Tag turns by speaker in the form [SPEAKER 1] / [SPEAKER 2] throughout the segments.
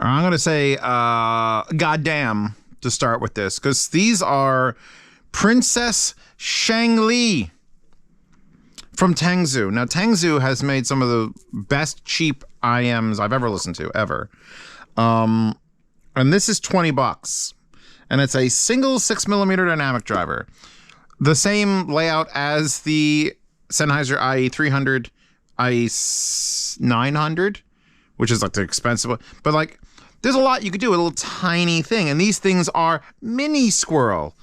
[SPEAKER 1] I'm going to say goddamn to start with this, because these are Princess ChangLe from Tangzu. Now, Tangzu has made some of the best cheap IEMs I've ever listened to, ever. And this is $20. And it's a single 6mm dynamic driver. The same layout as the Sennheiser IE300, IE900, which is like the expensive one. But like, there's a lot you could do with a little tiny thing. And these things are mini squirrel.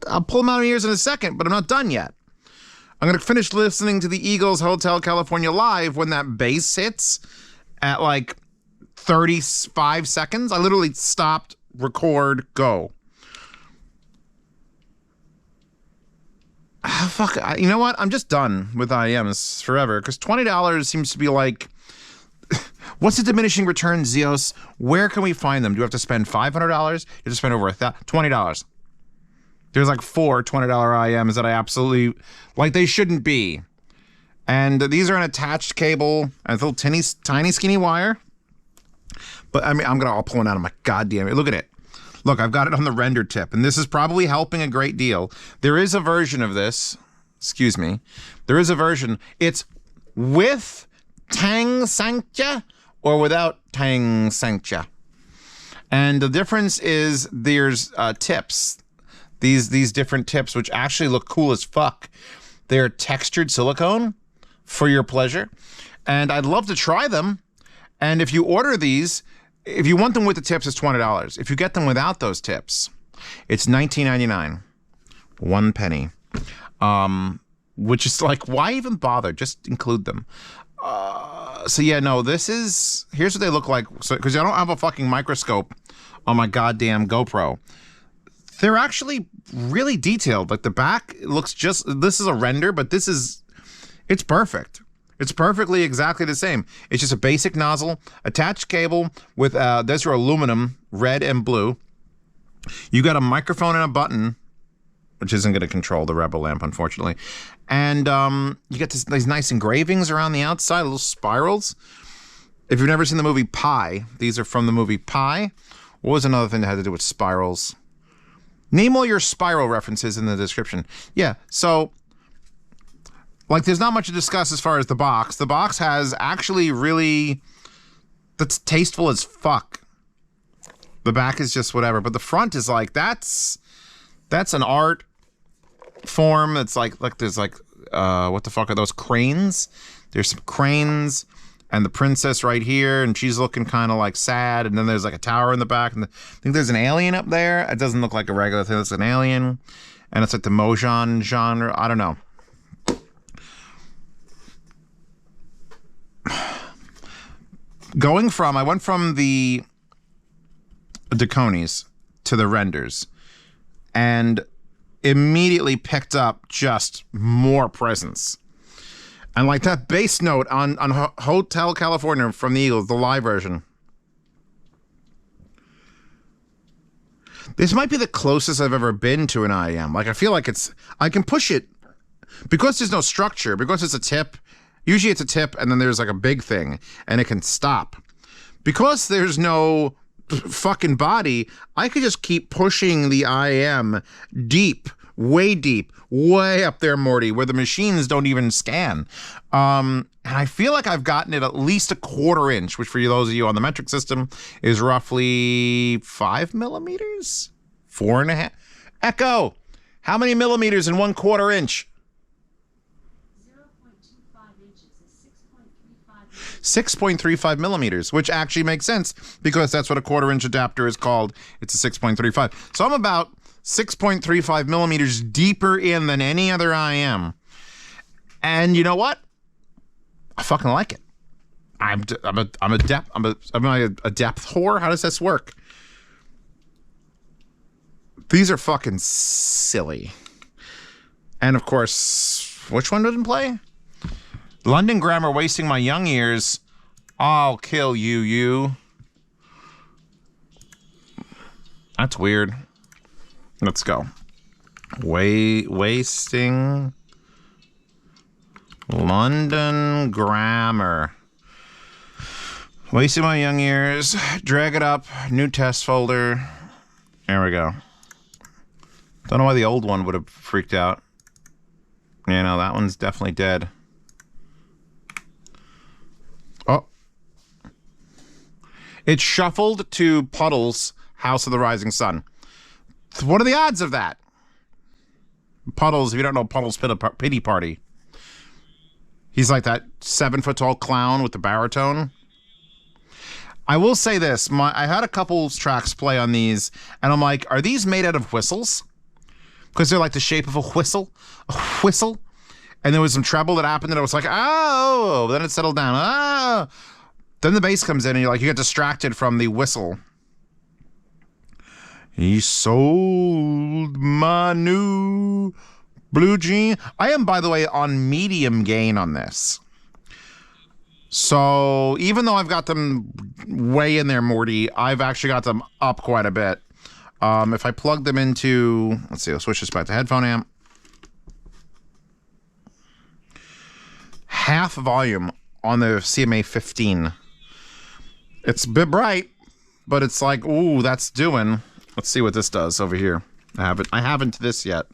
[SPEAKER 1] I'll pull them out of my ears in a second, but I'm not done yet. I'm going to finish listening to the Eagles Hotel California live when that bass hits at like 35 seconds. I literally stopped, record, go. Fuck, you know what? I'm just done with IEMs forever, because $20 seems to be like, what's the diminishing return, Zeos? Where can we find them? Do we have to spend $500? You have to spend over $20. There's like 4 $20 IEMs that I absolutely, like, they shouldn't be. And these are an attached cable and a little tiny skinny wire. But I mean, I'll pull it out of my goddamn, look at it. Look, I've got it on the render tip, and this is probably helping a great deal. There is a version of this, excuse me. There is a version. It's with Tangzu or without Tangzu. And the difference is there's tips. These different tips, which actually look cool as fuck. They're textured silicone for your pleasure. And I'd love to try them. And if you order these, if you want them with the tips, it's $20. If you get them without those tips, it's $19.99. 1 penny. Which is like, why even bother? Just include them. So yeah, no, here's what they look like. So, because I don't have a fucking microscope on my goddamn GoPro. They're actually really detailed. Like the back looks this is a render, but it's perfect. It's perfectly exactly the same. It's just a basic nozzle, attached cable with, there's your aluminum, red and blue. You got a microphone and a button, which isn't going to control the Rebel lamp, unfortunately. And you get these nice engravings around the outside, little spirals. If you've never seen the movie Pi, these are from the movie Pi. What was another thing that had to do with spirals? Name all your spiral references in the description. Yeah, so, like, there's not much to discuss as far as the box. The box has actually that's tasteful as fuck. The back is just whatever, but the front is like, that's an art form. It's like there's like, what the fuck are those, cranes? There's some cranes. And the princess right here, and she's looking kind of like sad. And then there's like a tower in the back. And I think there's an alien up there. It doesn't look like a regular thing. It's an alien. And it's like the Mojang genre. I don't know. I went from the Daconis to the renders. And immediately picked up just more presence. And like that bass note on Hotel California from the Eagles, the live version. This might be the closest I've ever been to an IEM. Like, I feel like I can push it because there's no structure, because it's a tip. Usually it's a tip and then there's like a big thing and it can stop. Because there's no fucking body, I could just keep pushing the IEM deep, way up there, Morty, where the machines don't even scan. And I feel like I've gotten it at least a 1/4 inch, which for those of you on the metric system is roughly 5 millimeters? 4.5? Echo, how many millimeters in 1/4 inch?
[SPEAKER 2] 0.25 inches is
[SPEAKER 1] 6.35 millimeters, which actually makes sense because that's what a 1/4 inch adapter is called. It's a 6.35. So I'm about 6.35 millimeters deeper in than any other IEM. And you know what? I fucking like it. I'm a depth whore. How does this work? These are fucking silly. And of course, which one didn't play? London Grammar wasting my young ears. I'll kill you. That's weird. Let's go. Wasting London Grammar. Wasting my young years. Drag it up. New test folder. There we go. Don't know why the old one would have freaked out. You know, that one's definitely dead. Oh. It shuffled to Puddle's House of the Rising Sun. What are the odds of that? Puddles, if you don't know Puddle's Pity Party. He's like that 7-foot-tall clown with the baritone. I will say this. I had a couple tracks play on these, and I'm like, are these made out of whistles? Because they're like the shape of a whistle. A whistle. And there was some treble that happened, and I was like, oh. Then it settled down. Oh. Then the bass comes in, and you get distracted from the whistle. He sold my new blue jean. I am, by the way, on medium gain on this. So even though I've got them way in there, Morty, I've actually got them up quite a bit. If I plug them into, let's see, I'll switch this back to headphone amp. Half volume on the CMA 15. It's a bit bright, but it's like, ooh, that's doing. Let's see what this does over here. I haven't this yet.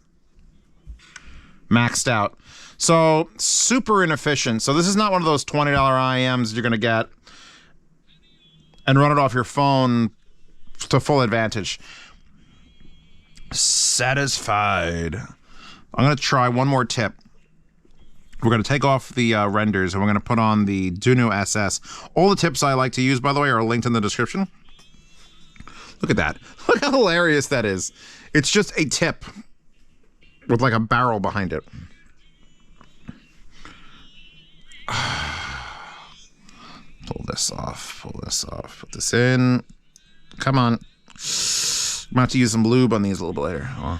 [SPEAKER 1] Maxed out. So super inefficient. So this is not one of those $20 IEMs you're going to get and run it off your phone to full advantage. Satisfied. I'm going to try one more tip. We're going to take off the renders and we're going to put on the Duno SS. All the tips I like to use, by the way, are linked in the description. Look at that. Look how hilarious that is. It's just a tip with like a barrel behind it. Pull this off. Pull this off. Put this in. Come on. I'm going to have to use some lube on these a little bit later. Oh.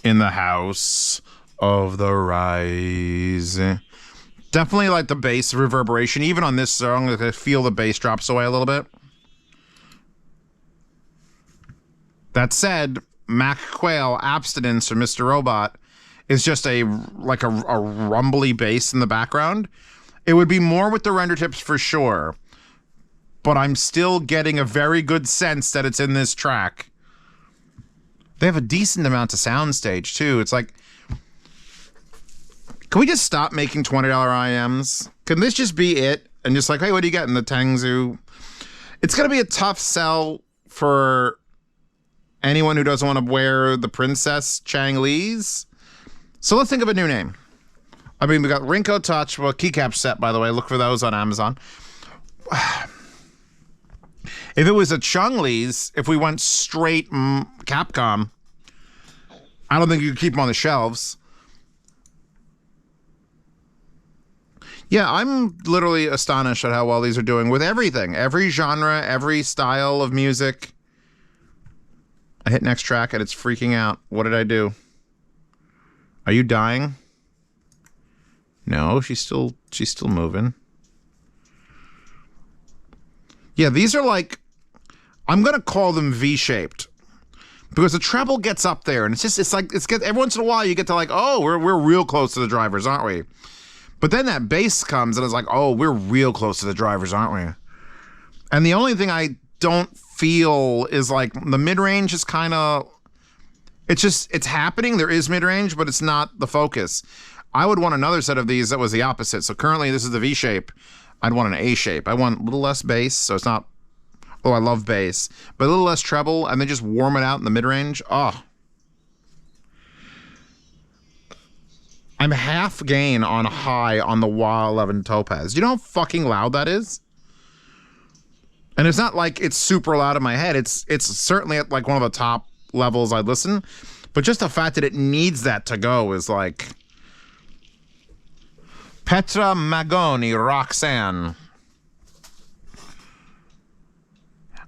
[SPEAKER 1] In the House of the Rising. Definitely like the bass reverberation. Even on this song, I feel the bass drops away a little bit. That said, Mac Quail Abstinence or Mr. Robot is just a rumbly bass in the background. It would be more with the render tips for sure, but I'm still getting a very good sense that it's in this track. They have a decent amount of soundstage too. It's like, can we just stop making $20 IEMs? Can this just be it? And just like, hey, what do you get in the Tangzu? It's going to be a tough sell for anyone who doesn't want to wear the Princess ChangLe's. So let's think of a new name. I mean, we got Rinko Touch, well, keycap set, by the way. Look for those on Amazon. If it was a ChangLe's, if we went straight Capcom, I don't think you could keep them on the shelves. Yeah, I'm literally astonished at how well these are doing with everything. Every genre, every style of music. I hit next track and it's freaking out. What did I do? Are you dying? No, she's still moving. Yeah, these are like, I'm gonna call them V-shaped because the treble gets up there and every once in a while you get to like, oh, we're real close to the drivers, aren't we? But then that bass comes and it's like, oh, we're real close to the drivers, aren't we? And the only thing I don't feel is like the mid-range is kind of, it's happening. There is mid-range, but it's not the focus. I would want another set of these that was the opposite. So currently this is the V shape. I'd want an A shape. I want a little less bass, so it's not, oh, I love bass, but a little less treble and then just warm it out in the mid-range. Oh. I'm half gain on high on the Wah 11 Topaz. You know how fucking loud that is? And it's not like it's super loud in my head. It's certainly at like one of the top levels I'd listen. But just the fact that it needs that to go is like... Petra Magoni, Roxanne.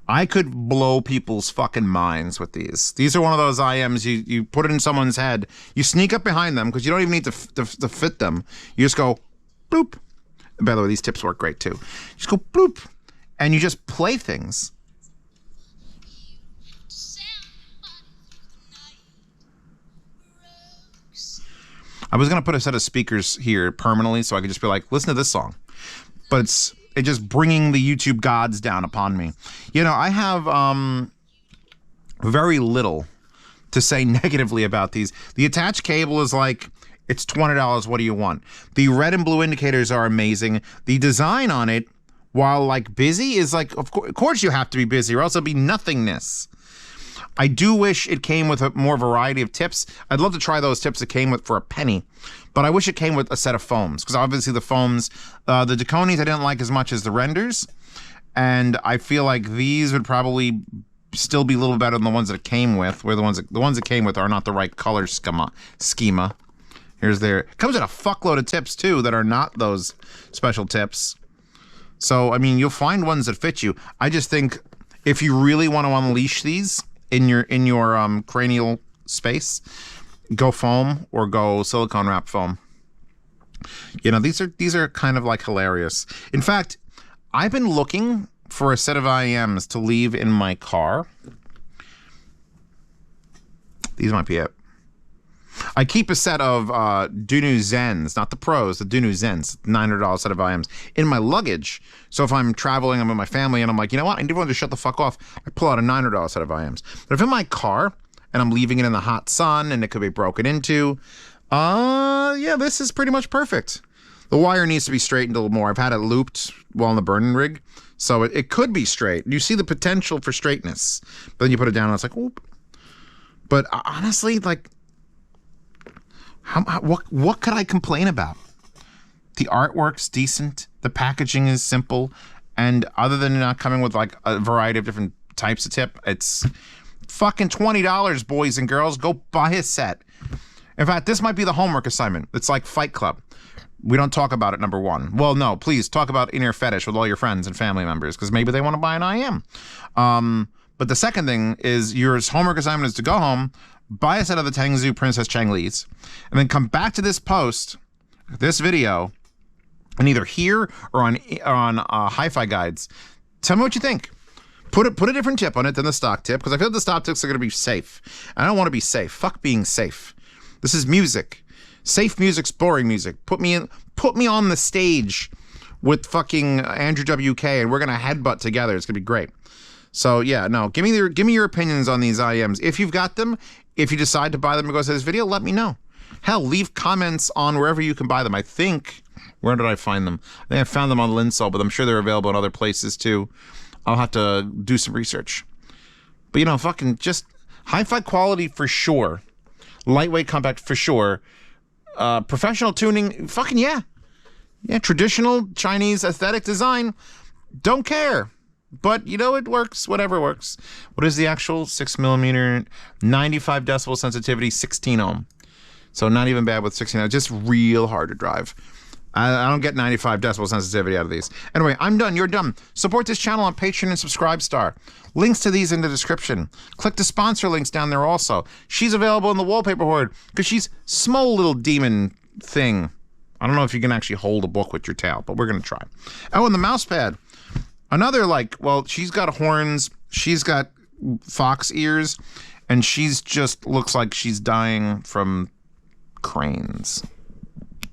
[SPEAKER 1] I could blow people's fucking minds with these. These are one of those IMs you put it in someone's head. You sneak up behind them because you don't even need to fit them. You just go bloop. And by the way, these tips work great too. You just go bloop. And you just play things. I was going to put a set of speakers here permanently so I could just be like, listen to this song. but it's just bringing the YouTube gods down upon me. You know, I have very little to say negatively about these. The attached cable is like, it's $20. What do you want? The red and blue indicators are amazing. The design on it, while like busy, is like, of course you have to be busy or else it'll be nothingness. I do wish it came with a more variety of tips. I'd love to try those tips it came with for a penny, but I wish it came with a set of foams, because obviously the foams, the Daconis I didn't like as much as the Renders, and I feel like these would probably still be a little better than the ones that it came with, where the ones that came with are not the right color schema. Here's their, it comes with a fuckload of tips too that are not those special tips. So, I mean, you'll find ones that fit you. I just think if you really want to unleash these in your cranial space, go foam or go silicone wrap foam. You know, these are kind of like hilarious. In fact, I've been looking for a set of IEMs to leave in my car. These might be it. I keep a set of Dunu Zens, not the Pros, the Dunu Zens, $900 set of IEMs in my luggage. So if I'm traveling, I'm with my family, and I'm like, you know what, I need everyone to shut the fuck off, I pull out a $900 set of IEMs. But if in my car, and I'm leaving it in the hot sun, and it could be broken into, yeah, this is pretty much perfect. The wire needs to be straightened a little more. I've had it looped while in the burn-in rig, so it could be straight. You see the potential for straightness, but then you put it down, and it's like, whoop. But honestly, like, what could I complain about? The artwork's decent, the packaging is simple, and other than not coming with like a variety of different types of tip, it's fucking $20, boys and girls. Go buy a set. In fact, this might be the homework assignment. It's like Fight Club. We don't talk about it, number one. Well, no, please talk about inner fetish with all your friends and family members, because maybe they want to buy an IEM. But the second thing is your homework assignment is to go home, buy a set of the Tangzu Princess ChangLes, and then come back to this post, this video, and either here or on Hi-Fi Guides, tell me what you think. Put a different tip on it than the stock tip, because I feel like the stock tips are going to be safe. I don't want to be safe. Fuck being safe. This is music. Safe music's boring music. Put me on the stage with fucking Andrew WK, and we're going to headbutt together. It's going to be great. So yeah, no, give me your opinions on these IEMs. If you've got them, if you decide to buy them because of this video, let me know. Hell, leave comments on wherever you can buy them. I think, where did I find them? I think I found them on Linsol, but I'm sure they're available in other places too. I'll have to do some research. But you know, fucking just hi-fi quality for sure. Lightweight compact for sure. Professional tuning, fucking yeah. Yeah, traditional Chinese aesthetic design, don't care. But, you know, it works. Whatever works. What is the actual 6mm, 95 decibel sensitivity, 16 ohm. So not even bad with 16 ohm. Just real hard to drive. I don't get 95 decibel sensitivity out of these. Anyway, I'm done. You're done. Support this channel on Patreon and Subscribestar. Links to these in the description. Click the sponsor links down there also. She's available in the wallpaper horde because she's small little demon thing. I don't know if you can actually hold a book with your tail, but we're going to try. Oh, and the mouse pad. Another, like, well, she's got horns, she's got fox ears, and she's just looks like she's dying from cranes.